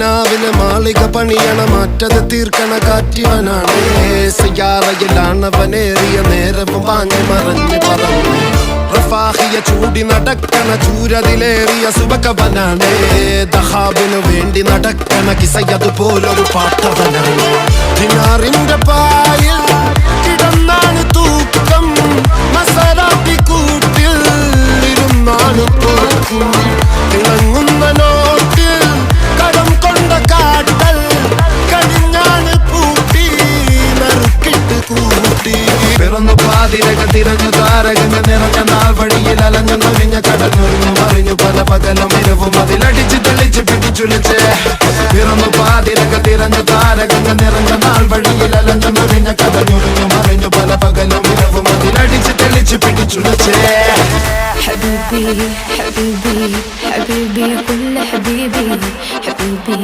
നാവിലെ മാളിക പണിയണ മാറ്റത് തീർക്കണ കാറ്റിവനാണ് സയ്യാറയിലാണവനേറിയ നേരവും പാഞ്ഞു മറഞ്ഞു പറന്നു റഫാഹിയ ചൂടി നടക്കണ ചൂരതിലേറിയ സുബകവനാണ് ദഹാബിനു വേണ്ടി നടക്കണ കിസയതുപോലൊരു പാട്ടവനാണ് ദിനാറിന്റെ പായിൽ കിടന്നാണ് തൂക്കം മസറാത്തി കൂട്ടിൽ ഇരുന്നാണ് തോക്കും തിളങ്ങുന്ന നോട്ടിൽ കടം കൊണ്ട കാട്ടൽ കടിഞ്ഞാണ് പൂട്ടി നറുക്കിട്ട് കൂട്ടി പിറന്നു പാതിരക തിരഞ്ഞു താരകങ്ങ നിറഞ്ഞ നാൾ വഴിയിൽ അലഞ്ഞു നൊരിഞ്ഞ കടന്നുറിഞ്ഞു മറിഞ്ഞു പല പകലും ഇരവും അതിലടിച്ച് തെളിച്ച് പിടിച്ചുലിച്ച് പിറന്നു പാതിരക തിരഞ്ഞു താരകങ്ങ നിറഞ്ഞ നാൾ വഴിയിൽ അലഞ്ഞു നൊരിഞ്ഞ കടന്നുറിഞ്ഞു മറിഞ്ഞു പല പകലും ഇരവും അതിലടിച്ച് തെളിച്ച് പിടിച്ചുലിച്ച് حبيبي حبيبي حبيبي كل حبيبي حبيبي